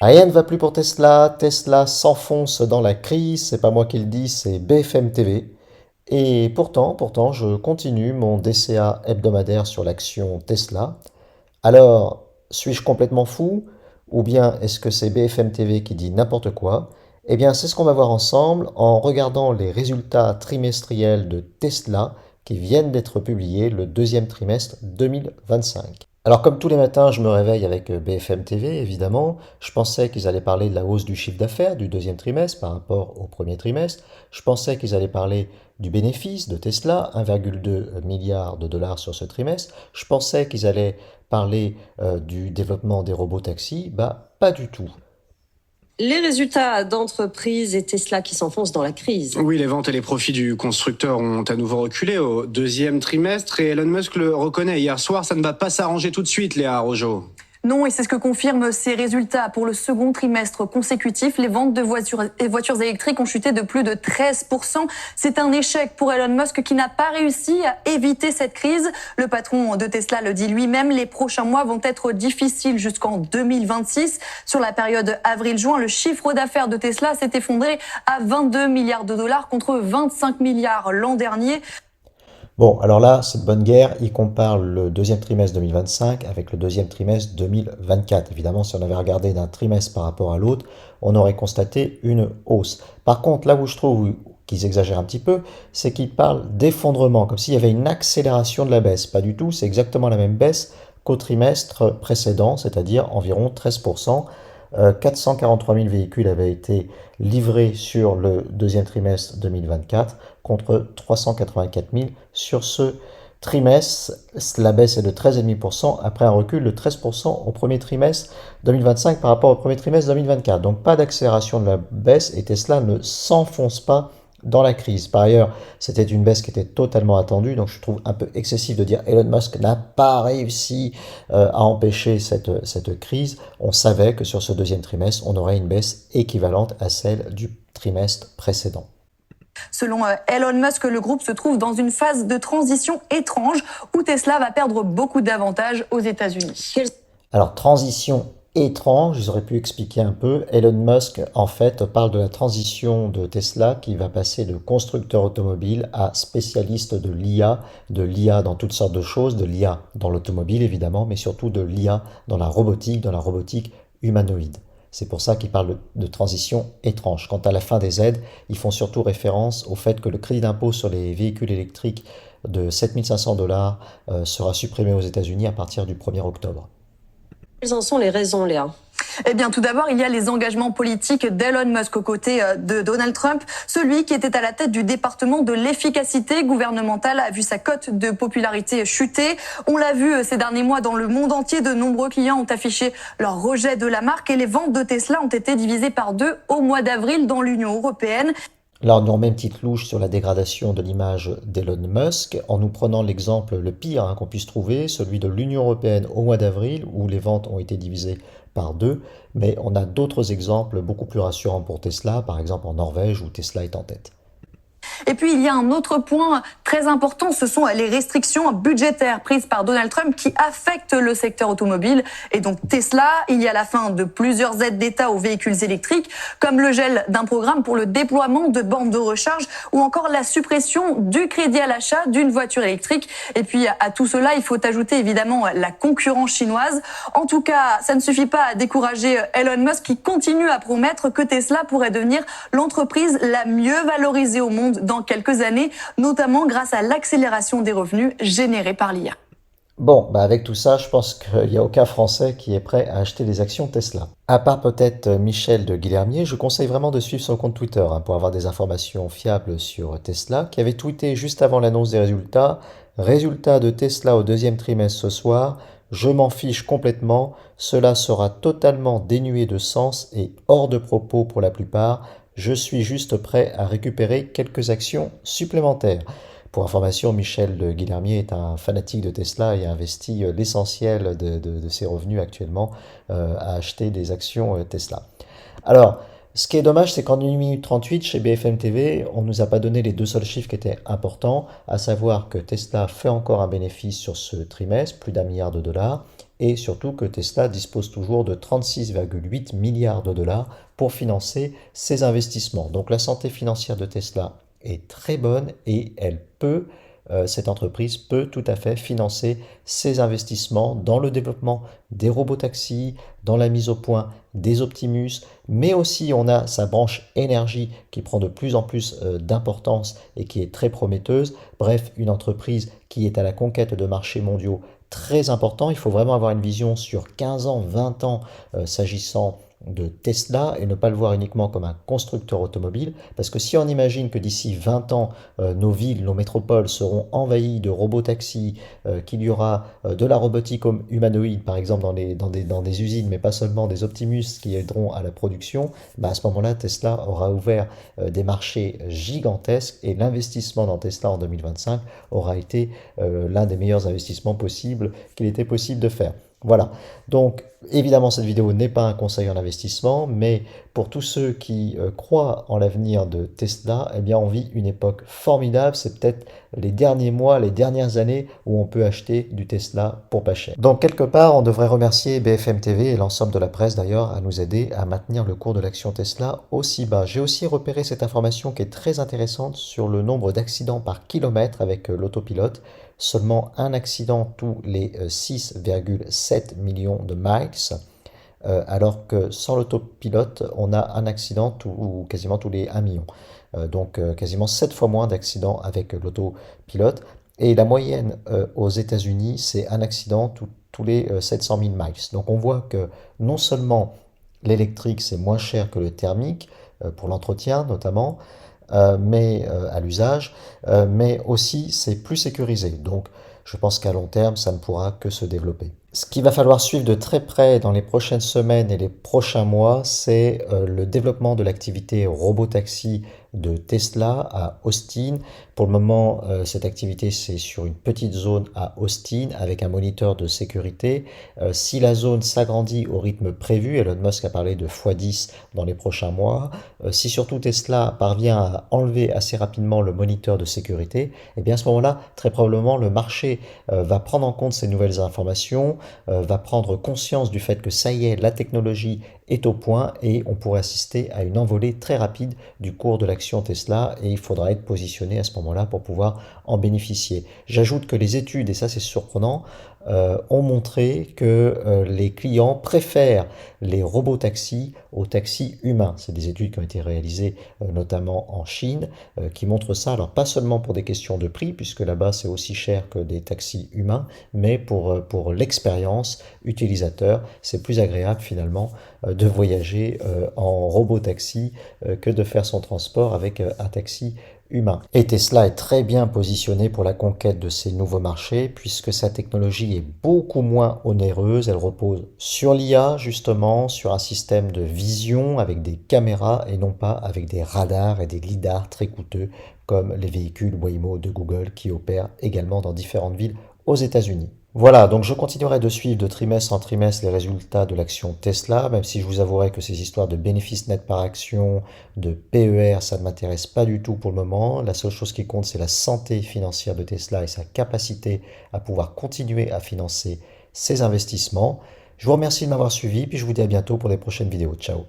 Rien ne va plus pour Tesla. Tesla s'enfonce dans la crise. C'est pas moi qui le dis, c'est BFM TV. Et pourtant, je continue mon DCA hebdomadaire sur l'action Tesla. Alors, suis-je complètement fou? Ou bien est-ce que c'est BFM TV qui dit n'importe quoi? Eh bien, c'est ce qu'on va voir ensemble en regardant les résultats trimestriels de Tesla qui viennent d'être publiés le deuxième trimestre 2025. Alors, comme tous les matins, je me réveille avec BFM TV, évidemment. Je pensais qu'ils allaient parler de la hausse du chiffre d'affaires du deuxième trimestre par rapport au premier trimestre. Je pensais qu'ils allaient parler du bénéfice de Tesla, 1,2 milliard de dollars sur ce trimestre. Je pensais qu'ils allaient parler du développement des robots taxis. Bah, pas du tout. Les résultats d'entreprise et Tesla qui s'enfoncent dans la crise. Oui, les ventes et les profits du constructeur ont à nouveau reculé au deuxième trimestre et Elon Musk le reconnaît. Hier soir, ça ne va pas s'arranger tout de suite, Léa Rojo. Non, et c'est ce que confirment ces résultats. Pour le second trimestre consécutif, les ventes de voitures électriques ont chuté de plus de 13%. C'est un échec pour Elon Musk qui n'a pas réussi à éviter cette crise. Le patron de Tesla le dit lui-même, les prochains mois vont être difficiles jusqu'en 2026. Sur la période avril-juin, le chiffre d'affaires de Tesla s'est effondré à 22 milliards de dollars contre 25 milliards l'an dernier. Bon, alors là, cette bonne guerre, il compare le deuxième trimestre 2025 avec le deuxième trimestre 2024. Évidemment, si on avait regardé d'un trimestre par rapport à l'autre, on aurait constaté une hausse. Par contre, là où je trouve qu'ils exagèrent un petit peu, c'est qu'ils parlent d'effondrement, comme s'il y avait une accélération de la baisse. Pas du tout, c'est exactement la même baisse qu'au trimestre précédent, c'est-à-dire environ 13%. 443 000 véhicules avaient été livrés sur le deuxième trimestre 2024 contre 384 000 sur ce trimestre. La baisse est de 13,5% après un recul de 13% au premier trimestre 2025 par rapport au premier trimestre 2024. Donc pas d'accélération de la baisse et Tesla ne s'enfonce pas dans la crise. Par ailleurs, c'était une baisse qui était totalement attendue, donc je trouve un peu excessif de dire Elon Musk n'a pas réussi à empêcher cette crise. On savait que sur ce deuxième trimestre, on aurait une baisse équivalente à celle du trimestre précédent. Selon Elon Musk, le groupe se trouve dans une phase de transition étrange où Tesla va perdre beaucoup d'avantages aux États-Unis. Alors, transition étrange, j'aurais pu expliquer un peu. Elon Musk, en fait, parle de la transition de Tesla qui va passer de constructeur automobile à spécialiste de l'IA dans toutes sortes de choses, de l'IA dans l'automobile évidemment, mais surtout de l'IA dans la robotique humanoïde. C'est pour ça qu'ils parlent de transition étrange. Quant à la fin des aides, ils font surtout référence au fait que le crédit d'impôt sur les véhicules électriques de 7 500 dollars sera supprimé aux États-Unis à partir du 1er octobre. Quelles en sont les raisons, Léa? Eh bien, tout d'abord, il y a les engagements politiques d'Elon Musk aux côtés de Donald Trump. Celui qui était à la tête du département de l'efficacité gouvernementale a vu sa cote de popularité chuter. On l'a vu ces derniers mois dans le monde entier. De nombreux clients ont affiché leur rejet de la marque et les ventes de Tesla ont été divisées par 2 au mois d'avril dans l'Union européenne. Là, on nous remet une petite louche sur la dégradation de l'image d'Elon Musk en nous prenant l'exemple le pire qu'on puisse trouver, celui de l'Union européenne au mois d'avril, où les ventes ont été divisées par 2. Mais on a d'autres exemples beaucoup plus rassurants pour Tesla, par exemple en Norvège, où Tesla est en tête. Et puis, il y a un autre point très important, ce sont les restrictions budgétaires prises par Donald Trump qui affectent le secteur automobile. Et donc Tesla, il y a la fin de plusieurs aides d'État aux véhicules électriques, comme le gel d'un programme pour le déploiement de bornes de recharge ou encore la suppression du crédit à l'achat d'une voiture électrique. Et puis, à tout cela, il faut ajouter évidemment la concurrence chinoise. En tout cas, ça ne suffit pas à décourager Elon Musk qui continue à promettre que Tesla pourrait devenir l'entreprise la mieux valorisée au monde dans quelques années, notamment grâce à l'accélération des revenus générés par l'IA. Bon, avec tout ça, je pense qu'il n'y a aucun Français qui est prêt à acheter des actions Tesla. À part peut-être Michel de Guilhermier, je conseille vraiment de suivre son compte Twitter pour avoir des informations fiables sur Tesla, qui avait tweeté juste avant l'annonce des résultats. Résultats de Tesla au deuxième trimestre ce soir. Je m'en fiche complètement. Cela sera totalement dénué de sens et hors de propos pour la plupart. Je suis juste prêt à récupérer quelques actions supplémentaires. Pour information, Michel de Guilhermier est un fanatique de Tesla et a investi l'essentiel de ses revenus actuellement à acheter des actions Tesla. Alors, ce qui est dommage, c'est qu'en 1 minute 38, chez BFM TV, on ne nous a pas donné les deux seuls chiffres qui étaient importants, à savoir que Tesla fait encore un bénéfice sur ce trimestre, plus d'1 milliard de dollars, et surtout que Tesla dispose toujours de 36,8 milliards de dollars pour financer ses investissements. Donc la santé financière de Tesla est très bonne et cette entreprise peut tout à fait financer ses investissements dans le développement des robotaxis, dans la mise au point des Optimus, mais aussi on a sa branche énergie qui prend de plus en plus d'importance et qui est très prometteuse. Bref, une entreprise qui est à la conquête de marchés mondiaux très importants. Il faut vraiment avoir une vision sur 15 ans, 20 ans s'agissant de Tesla et ne pas le voir uniquement comme un constructeur automobile, parce que si on imagine que d'ici 20 ans, nos villes, nos métropoles seront envahies de robotaxis, qu'il y aura de la robotique humanoïde, par exemple dans des usines, mais pas seulement des Optimus qui aideront à la production, bah à ce moment-là, Tesla aura ouvert des marchés gigantesques et l'investissement dans Tesla en 2025 aura été l'un des meilleurs investissements possibles qu'il était possible de faire. Voilà, donc évidemment cette vidéo n'est pas un conseil en investissement, mais pour tous ceux qui croient en l'avenir de Tesla, eh bien on vit une époque formidable, c'est peut-être les derniers mois, les dernières années où on peut acheter du Tesla pour pas cher. Donc quelque part, on devrait remercier BFM TV et l'ensemble de la presse d'ailleurs à nous aider à maintenir le cours de l'action Tesla aussi bas. J'ai aussi repéré cette information qui est très intéressante sur le nombre d'accidents par kilomètre avec l'autopilote. Seulement un accident tous les 6,7 millions de miles, alors que sans l'autopilote, on a un accident quasiment tous les 1 million. Donc quasiment 7 fois moins d'accidents avec l'autopilote. Et la moyenne aux États-Unis, c'est un accident tous les 700 000 miles. Donc on voit que non seulement l'électrique, c'est moins cher que le thermique, pour l'entretien notamment, mais à l'usage, mais aussi c'est plus sécurisé. Donc je pense qu'à long terme, ça ne pourra que se développer. Ce qu'il va falloir suivre de très près dans les prochaines semaines et les prochains mois, c'est le développement de l'activité robotaxi de Tesla à Austin. Pour le moment, cette activité, c'est sur une petite zone à Austin avec un moniteur de sécurité. Si la zone s'agrandit au rythme prévu, Elon Musk a parlé de x10 dans les prochains mois, si surtout Tesla parvient à enlever assez rapidement le moniteur de sécurité, et bien à ce moment-là, très probablement, le marché va prendre en compte ces nouvelles informations, va prendre conscience du fait que ça y est, la technologie est au point et on pourrait assister à une envolée très rapide du cours de l'action Tesla et il faudra être positionné à ce moment-là pour pouvoir en bénéficier. J'ajoute que les études, et ça c'est surprenant, ont montré que les clients préfèrent les robotaxis aux taxis humains. C'est des études qui ont été réalisées notamment en Chine qui montrent ça. Alors pas seulement pour des questions de prix, puisque là-bas c'est aussi cher que des taxis humains, mais pour l'expérience utilisateur, c'est plus agréable finalement de voyager en robotaxi que de faire son transport avec un taxi humain. Et Tesla est très bien positionné pour la conquête de ces nouveaux marchés puisque sa technologie est beaucoup moins onéreuse. Elle repose sur l'IA justement, sur un système de vision avec des caméras et non pas avec des radars et des lidars très coûteux comme les véhicules Waymo de Google qui opèrent également dans différentes villes aux États-Unis. Voilà, donc je continuerai de suivre de trimestre en trimestre les résultats de l'action Tesla, même si je vous avouerai que ces histoires de bénéfices nets par action, de PER, ça ne m'intéresse pas du tout pour le moment. La seule chose qui compte, c'est la santé financière de Tesla et sa capacité à pouvoir continuer à financer ses investissements. Je vous remercie de m'avoir suivi, puis je vous dis à bientôt pour les prochaines vidéos. Ciao!